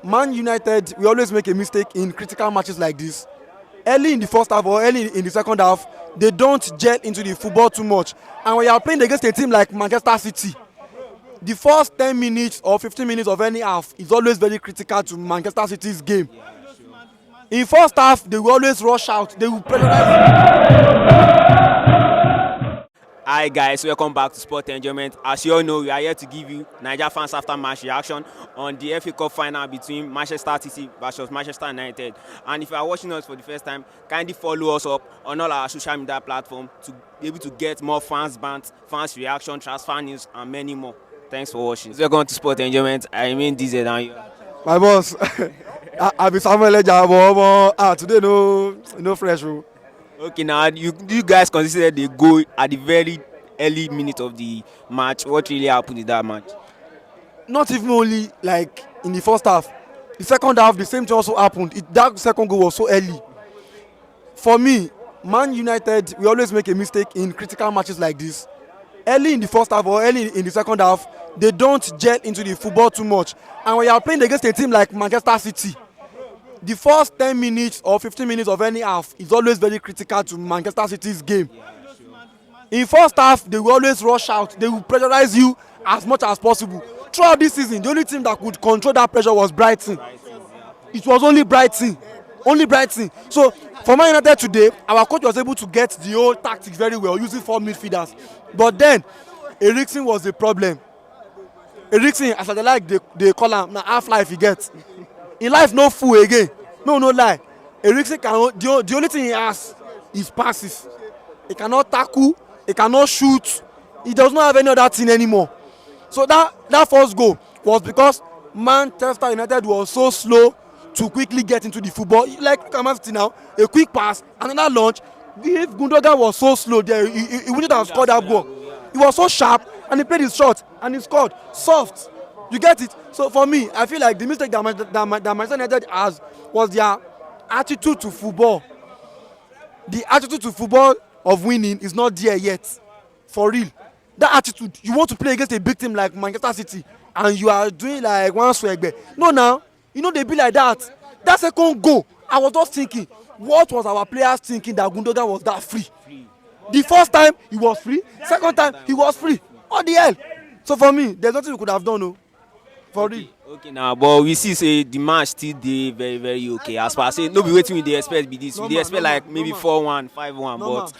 Man United, we always make a mistake in critical matches like this. Early in the first half or early in the second half, they don't gel into the football too much. And when you are playing against a team like Manchester City, the first 10 minutes or 15 minutes of any half is always very critical to Manchester City's game. In first half, they will always rush out. They will pressurize. Hi guys, welcome back to Sport Enjoyment. As you all know, we are here to give you Niger fans after match reaction on the FA Cup final between Manchester City versus Manchester United. And if you are watching us for the first time, kindly follow us up on all our social media platforms to be able to get more fans bants, fans reaction, transfer news, and many more. Thanks for watching. Welcome to Sport Enjoyment. I remain DZ and you. My boss, I be Saamu ELEJA, but today no fresh. Okay, now you guys considered the goal at the very early minute of the match. What really happened in that match? Not even only like in the first half. The second half, the same thing also happened. That second goal was so early. For me, Man United, we always make a mistake in critical matches like this. Early in the first half or early in the second half, they don't gel into the football too much. And when you are playing against a team like Manchester City, the first 10 minutes or 15 minutes of any half is always very critical to Manchester City's game. In first half, they will always rush out. They will pressurize you as much as possible. Throughout this season, the only team that could control that pressure was Brighton. It was only Brighton. Only Brighton. So, for Man United today, our coach was able to get the whole tactics very well, using 4 midfielders. But then, Eriksen was the problem. Eriksen, as I like, they call him, now half-life he gets. In life, no fool again. No lie. Eriksen the only thing he has is passes. He cannot tackle. He cannot shoot. He does not have any other thing anymore. So that first goal was because Manchester United was so slow to quickly get into the football. Like Man City now, a quick pass, another launch. If Gundogan was so slow there, he wouldn't have scored that goal. He was so sharp and he played his shot and he scored soft. You get it? So for me, I feel like the mistake that Manchester United has was their attitude to football. The attitude to football of winning is not there yet. For real. That attitude, you want to play against a big team like Manchester City and you are doing like one swagger. No, now, they be like that. That second goal, I was just thinking, what was our players thinking that Gundogan was that free? The first time, he was free. Second time, he was free. What the hell? So for me, there's nothing we could have done, no. For real. Okay now, but we see say the match still dey very very okay. As per say, no be wetin we dey expect be this. We dey expect like maybe 4-1, 5-1, but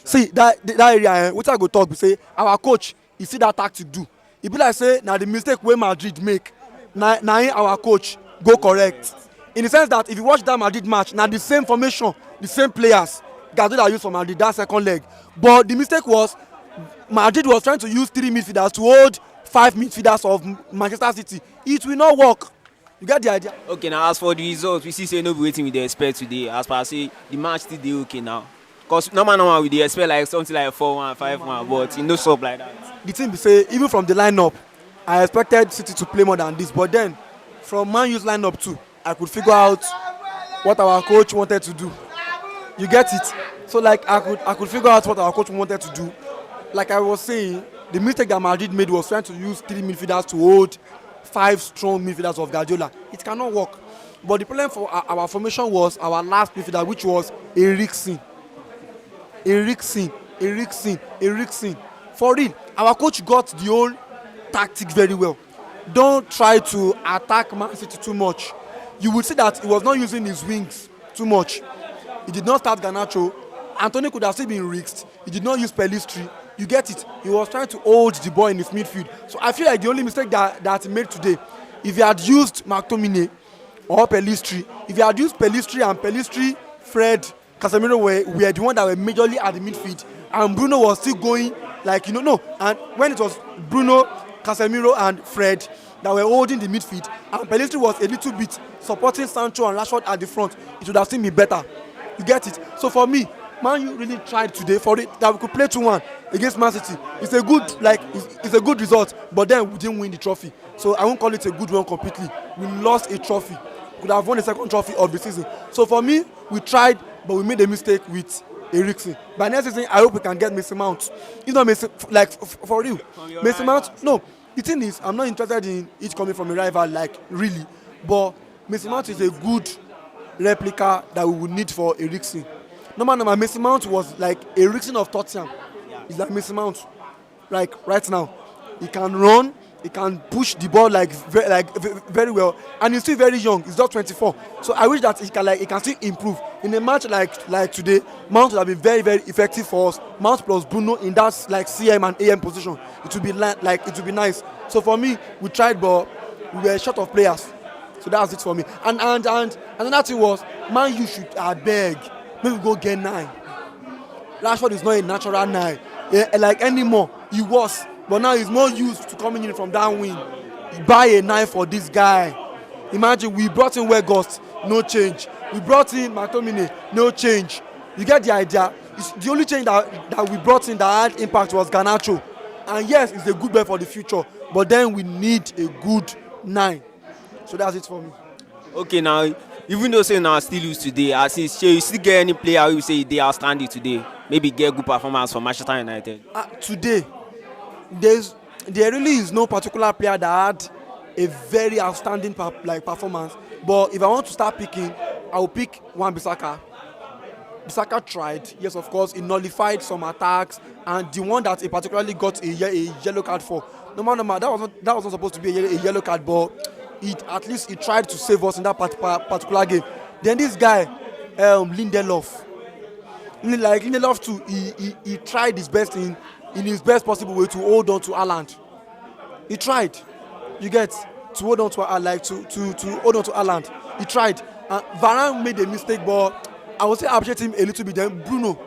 see that area. What I go talk be say our coach, he see that tactic do. E be like say na the mistake wey Madrid make, na our coach go correct. In the sense that if you watch that Madrid match, na the same formation, the same players Guardiola used for Madrid that second leg. But the mistake was Madrid was trying to use 3 midfielders to hold 5 midfielders of Manchester City. It will not work. You get the idea? Okay, now as for the results, we see say no be wetin we dey expect today. As per say the match still dey okay now. Cause normal we dey expect like something like 4-1, 5-1, but e no stop like that. The thing be say even from the lineup, I expected City to play more than this. But then from Man U's lineup too, I could figure out what our coach wanted to do. You get it? So like I could figure out what our coach wanted to do. Like I was saying, the mistake that Madrid made was trying to use 3 midfielders to hold 5 strong midfielders of Guardiola. It cannot work. But the problem for our formation was our last midfielder, which was Eriksen. For real, our coach got the whole tactics very well. Don't try to attack Man City too much. You would see that he was not using his wings too much. He did not start Garnacho. Anthony could have still been risked. He did not use Pellistri. You get it? He was trying to hold the ball in his midfield. So I feel like the only mistake that he made today, if he had used McTominay or Pellistri, if he had used Pellistri, Fred, Casemiro were the one that were majorly at the midfield, and Bruno was still going like no. And when it was Bruno, Casemiro, and Fred that were holding the midfield, and Pellistri was a little bit supporting Sancho and Rashford at the front, it would have still been better. You get it? So for me, Man U really tried today for it that we could play 2-1 against Man City. It's a good result, but then we didn't win the trophy. So I won't call it a good one completely. We lost a trophy. We could have won the second trophy of the season. So for me, we tried, but we made a mistake with Eriksen. By next season, I hope we can get Mason Mount. It's not Mason, like for real. Mason Mount, no. The thing is, I'm not interested in it coming from a rival, like really. but Mason Mount is a good replica that we would need for Eriksen. Normal, Mason Mount was like Eriksen of Tottenham. He's like Mason Mount, like right now. He can run, he can push the ball very well, and he's still very young. He's just 24. So I wish that he can still improve. In a match like today, Mount would have been very very effective for us. Mount plus Bruno in that like CM and AM position, it would be it would be nice. So for me, we tried, but we were short of players. So that's it for me. And another thing was, Man U should beg, maybe go get 9. Rashford is not a natural 9, like anymore. He was, but now he's more used to coming in from that wing. Buy a 9 for this guy. Imagine we brought in Weghorst, no change. We brought in McTominay, no change. You get the idea. The only change that we brought in that had impact was Garnacho. And yes, it's a good bet for the future, but then we need a good 9. So that's it for me. Okay, now even though say now still lose today, as you still get any player who say they outstanding today, maybe get good performance for Manchester United. Today, there really is no particular player that had a very outstanding performance. But if I want to start picking, I will pick Wan-Bissaka. Bissaka tried, yes, of course, he nullified some attacks, and the one that he particularly got a yellow card for. No, that was not supposed to be a yellow card, but at least he tried to save us in that particular game. Then this guy, Lindelof too, he tried his best in his best possible way to hold on to Haaland. He tried, you get, to hold on to to hold on to Haaland. He tried. Varane made a mistake, but I would say I appreciate him a little bit. Then Bruno,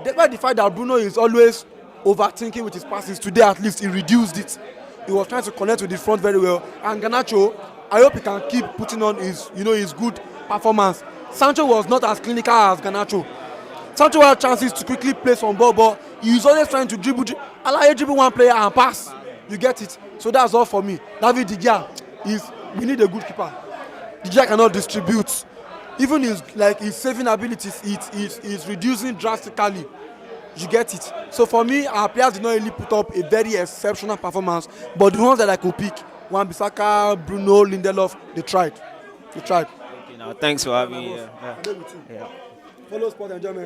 despite the fact that Bruno is always overthinking with his passes, today at least he reduced it. He was trying to connect with the front very well. And Garnacho, I hope he can keep putting on his good performance. Sancho was not as clinical as Garnacho. Sancho had chances to quickly play some ball, but he was always trying to dribble one player and pass. You get it? So that's all for me. David De Gea, we need a good keeper. De Gea cannot distribute. Even his saving abilities, it's reducing drastically. You get it? So for me, our players did not really put up a very exceptional performance, but the ones that I could pick, Wan-Bissaka, Bruno, Lindelof, they tried. Okay, now thanks for having me here. Follow Sport Enjoyment.